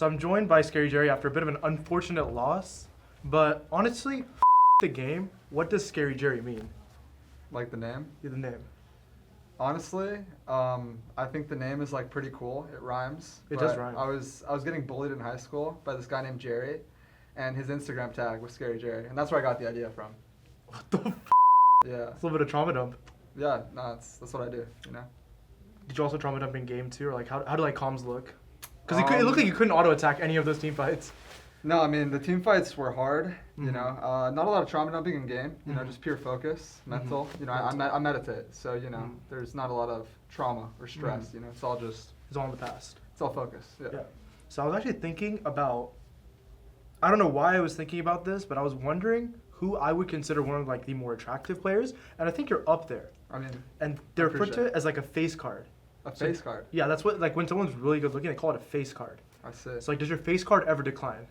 So I'm joined by ScaryJerry after a bit of an unfortunate loss. But honestly, the game, what does ScaryJerry mean? Like the name? Yeah, the name. Honestly, I think the name is like pretty cool. It rhymes. It does rhyme. I was getting bullied in high school by this guy named Jerry, and his Instagram tag was ScaryJerry, and that's where I got the idea from. What the f? Yeah. It's a little bit of trauma dump. Yeah. No, that's what I do. You know. Did you also trauma dump in game 2? Or like, how do like comms look? Because it looked like you couldn't auto attack any of those team fights. No, I mean the team fights were hard. You know, not a lot of trauma dumping in game. You know, just pure focus, mental. You know, I meditate, so you know, there's not a lot of trauma or stress. You know, it's all in the past. It's all focus. Yeah. So I was actually thinking about. I don't know why I was thinking about this, but I was wondering who I would consider one of like the more attractive players, and I think you're up there. I mean, and they're referred to as like a face card. A face card. Yeah, that's what like when someone's really good looking, they call it a face card. I see. So like, does your face card ever decline?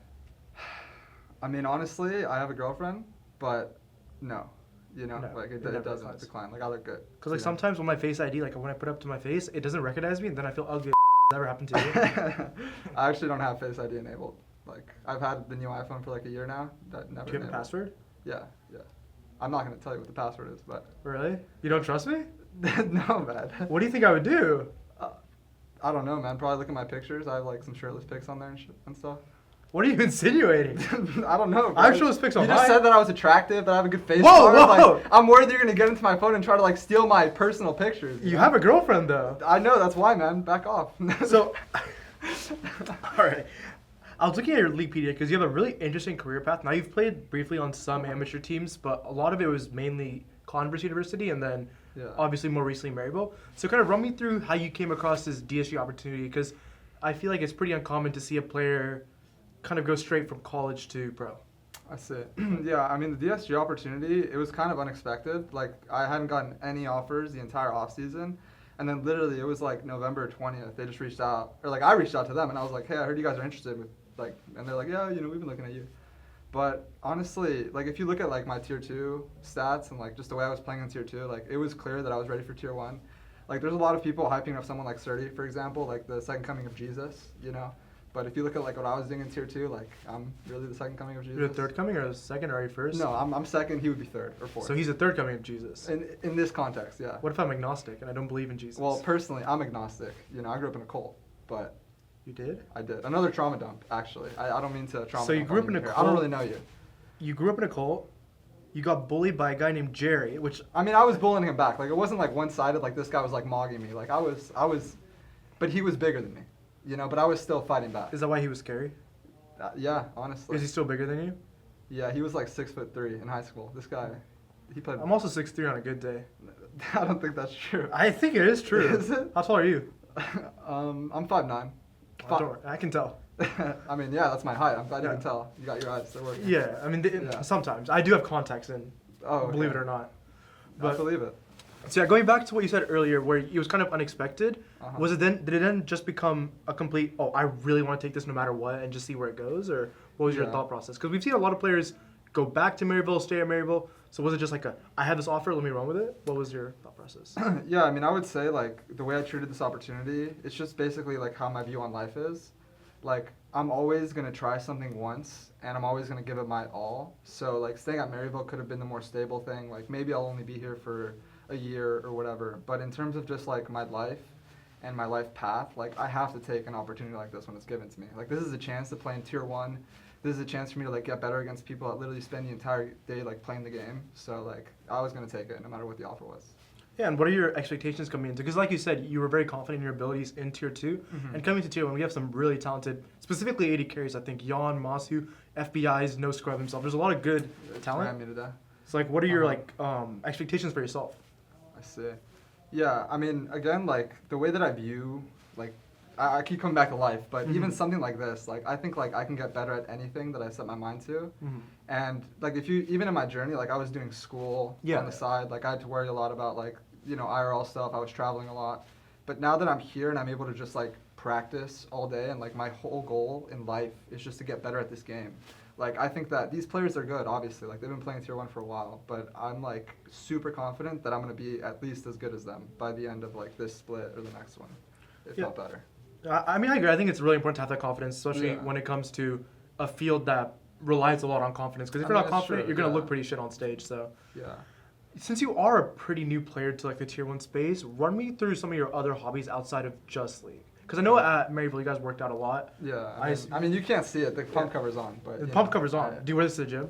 I mean, honestly, I have a girlfriend, but no, you know, No, like it never doesn't decline. Like I look good. Because like sometimes when my face ID, like when I put it up to my face, it doesn't recognize me, and then I feel ugly. Never happened to you? I actually don't have Face ID enabled. Like I've had the new iPhone for like a year now. That never. Do you have a password? Yeah. I'm not gonna tell you what the password is, but. Really? You don't trust me? No, man. What do you think I would do? I don't know, man. Probably look at my pictures. I have like some shirtless pics on there and stuff. What are you insinuating? I don't know. I have shirtless pics on You mine. just said that I was attractive, that I have a good face. Whoa! Like, I'm worried you're gonna get into my phone and try to like steal my personal pictures. You have a girlfriend though. I know, that's why, man. Back off. So, all right. I was looking at your Leaguepedia because you have a really interesting career path. Now you've played briefly on some amateur teams, but a lot of it was mainly Converse University, and then obviously more recently Maryville. So kind of run me through how you came across this DSG opportunity, because I feel like it's pretty uncommon to see a player kind of go straight from college to pro. I see. Yeah, I mean, the DSG opportunity, it was kind of unexpected. Like, I hadn't gotten any offers the entire offseason. And then literally, it was like November 20th. They just reached out. Or like, I reached out to them, and I was like, hey, I heard you guys are interested with, like, and they're like, yeah, you know, we've been looking at you. But honestly, like, if you look at, like, my Tier 2 stats and, like, just the way I was playing in Tier 2, like, it was clear that I was ready for Tier 1. Like, there's a lot of people hyping up someone like Surdy, for example, like the second coming of Jesus, you know? But if you look at like what I was doing in Tier 2, like I'm really the second coming of Jesus. You're the third coming or the second, or are you first? No, I'm second. He would be third or fourth. So he's the third coming of Jesus. In this context, yeah. What if I'm agnostic and I don't believe in Jesus? Well, personally, I'm agnostic. You know, I grew up in a cult, but. You did? I did. Another trauma dump, actually. I don't mean to trauma. So you grew up in a cult. I don't really know you. You grew up in a cult. You got bullied by a guy named Jerry, which. I mean, I was bullying him back. Like it wasn't like one-sided. Like this guy was like mogging me. Like I was, but he was bigger than me. You know, but I was still fighting back. Is that why he was scary? Yeah, honestly. Is he still bigger than you? Yeah, he was like 6'3" in high school. This guy, he played. I'm also 6'3" on a good day. I don't think that's true. I think it is true. Is it? How tall are you? I'm 5'9". I can tell. I mean, yeah, that's my height. I'm glad you can tell. You got your eyes. They're working. Yeah, I mean, sometimes. I do have contacts in, believe it or not. But I believe it. So yeah, going back to what you said earlier, where it was kind of unexpected, did it then just become a complete, I really want to take this no matter what and just see where it goes? Or what was your thought process? Because we've seen a lot of players go back to Maryville, stay at Maryville. So was it just like I have this offer, let me run with it? What was your thought process? Yeah, I mean, I would say like the way I treated this opportunity, it's just basically like how my view on life is. Like I'm always going to try something once and I'm always going to give it my all. So like staying at Maryville could have been the more stable thing. Like maybe I'll only be here for a year or whatever. But in terms of just like my life and my life path, like I have to take an opportunity like this when it's given to me. Like this is a chance to play in Tier 1. This is a chance for me to like get better against people that literally spend the entire day like playing the game. So like I was going to take it no matter what the offer was. Yeah, and what are your expectations coming into? Because like you said, you were very confident in your abilities in Tier 2. And coming to Tier 1, we have some really talented, specifically 80 carries, I think. Jan, Masu, FBI's, no scrub himself. There's a lot of good talent. Me today. So like, what are your like expectations for yourself? I see. Yeah, I mean, again, like the way that I view, like I keep coming back to life, but even something like this, like I think like I can get better at anything that I set my mind to. And like even in my journey, like I was doing school on the side, like I had to worry a lot about like, you know, IRL stuff. I was traveling a lot. But now that I'm here and I'm able to just like practice all day and like my whole goal in life is just to get better at this game. Like I think that these players are good, obviously. Like they've been playing Tier 1 for a while, but I'm like super confident that I'm going to be at least as good as them by the end of like this split or the next one, if not better. I mean, I agree. I think it's really important to have that confidence, especially Yeah. when it comes to a field that relies a lot on confidence. Because if I you're mean, not it's confident, true, you're gonna yeah. look pretty shit on stage. So, Yeah. since you are a pretty new player to like the tier 1 space, run me through some of your other hobbies outside of just League. Because I know at Maryville you guys worked out a lot. Yeah. I I mean, you can't see it. The pump Yeah. cover's on, but The you pump know, cover's on. Do you wear this to the gym?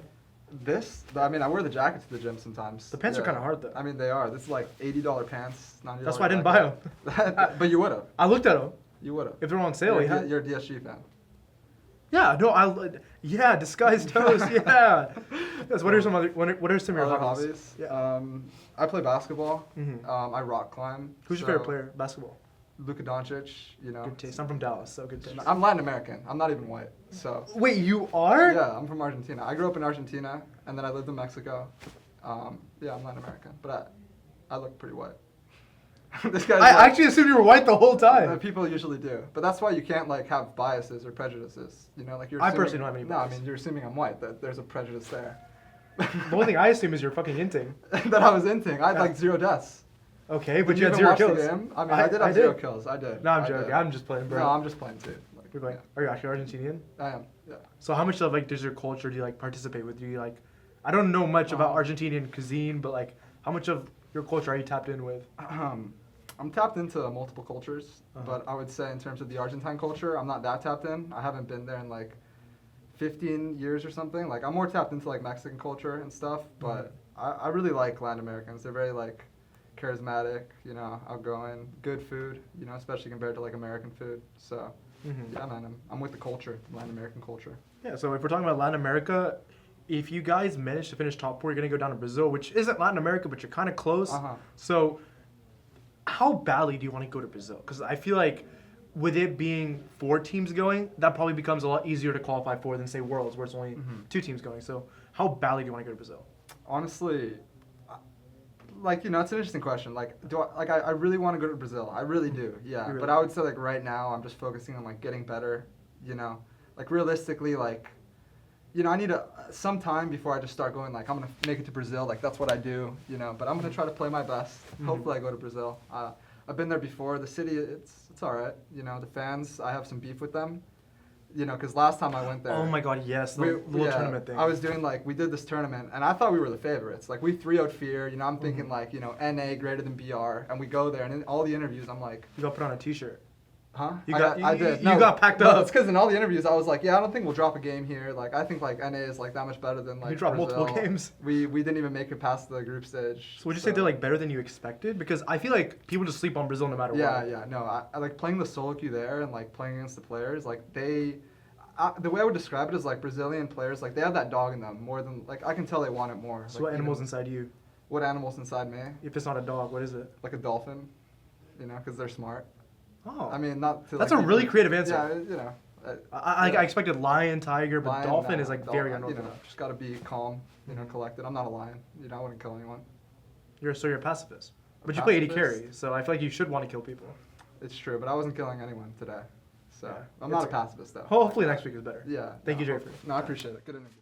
I mean, I wear the jacket to the gym sometimes. The pants are Yeah. kind of hard though. I mean, they are. This is like $80 pants, $90. That's why I didn't buy them. them. But you would have. I looked at them. You would have. If they're on sale, yeah. You're a DSG fan. Yeah, no, yeah, disguised toast, yeah. Yes, what are some other? What are some of your Other hobbies? hobbies? I play basketball. Mhm. I rock climb. Who's your favorite player? Basketball. Luka Doncic. You know. Good taste. I'm from Dallas, so good taste. I'm Latin American. I'm not even white. So. Wait, you are? Yeah, I'm from Argentina. I grew up in Argentina, and then I lived in Mexico. Yeah, I'm Latin American, but I look pretty white. This guy's I like- actually assumed you were white the whole time. People usually do, but that's why you can't like have biases or prejudices. You know, like you're. I Assuming, personally don't have any No, I bias. mean you're assuming I'm white. That there's a prejudice there. The only thing I assume is you're fucking hinting. That I was inting. I had Yeah. like 0 deaths. Okay, but Did you had even 0 watch the kills. game? I mean, I did have 0 kills. I did. No, I'm I joking. did. I'm just playing, bro. No, I'm just playing too. Like, You're playing. yeah. Are you actually Argentinian? I am. Yeah. So how much of like does your culture do you like participate with? Do you like? I don't know much about Uh-huh. Argentinian cuisine, but like, how much of your culture are you tapped in with? I'm tapped into multiple cultures, Uh-huh. but I would say in terms of the Argentine culture, I'm not that tapped in. I haven't been there in like 15 years or something. Like I'm more tapped into like Mexican culture and stuff, but I really like Latin Americans. They're very like charismatic, you know, outgoing, good food, you know, especially compared to like American food. So Mm-hmm. yeah, man, I'm with the culture, Latin American culture. Yeah, so if we're talking about Latin America, if you guys manage to finish top 4, you're going to go down to Brazil, which isn't Latin America, but you're kind of close. Uh-huh. So how badly do you want to go to Brazil? Because I feel like with it being 4 teams going, that probably becomes a lot easier to qualify for than, say, Worlds, where it's only Mhm. 2 teams going. So how badly do you want to go to Brazil? Honestly, like, you know, it's an interesting question. Like, I really want to go to Brazil. I really do, yeah. You really But I would say, like, right now, I'm just focusing on, like, getting better, you know? Like, realistically, like, you know, I need some time before I just start going, like, I'm going to make it to Brazil. Like, that's what I do, you know? But I'm going to try to play my best. Mhm. Hopefully I go to Brazil. I've been there before. The city, it's all right. You know, the fans, I have some beef with them. You know, because last time I went there. Oh my God, yes, the little yeah, tournament thing. I was doing like, we did this tournament, and I thought we were the favorites. Like, we 3-0'd Fear. You know, I'm thinking Mhm. like, you know, NA greater than BR, and we go there, and in all the interviews, I'm like, You got put on a T-shirt. huh? You I did. you No, got packed no, up. it's because in all the interviews, I was like, yeah, I don't think we'll drop a game here. Like, I think like NA is like that much better than like You dropped Brazil. multiple games. We didn't even make it past the group stage. So would you say they're like better than you expected? Because I feel like people just sleep on Brazil no matter Yeah, what. yeah, no. I like playing the solo queue there and like playing against the players. Like the way I would describe it is like Brazilian players, like they have that dog in them more than like I can tell they want it more. So like, what you animal's know, inside you? What animals inside me? If it's not a dog, what is it? Like a dolphin, you know, because they're smart. Oh, I mean, not to. That's like, a really creative answer. Yeah, you know. I yeah. expected lion, tiger, but Lion, dolphin no, is like dolphin, very you know, unorthodox. just gotta be calm, you know, Mhm. collected. I'm not a lion. You know, I wouldn't kill anyone. You're a pacifist. But you play AD pacifist? carry, so I feel like you should want to kill people. It's true, but I wasn't killing anyone today. So Yeah, I'm it's not a okay. pacifist though. Hopefully next week is better. Yeah. Thank you, Jerry, hopefully. for- No, I appreciate it. Good interview.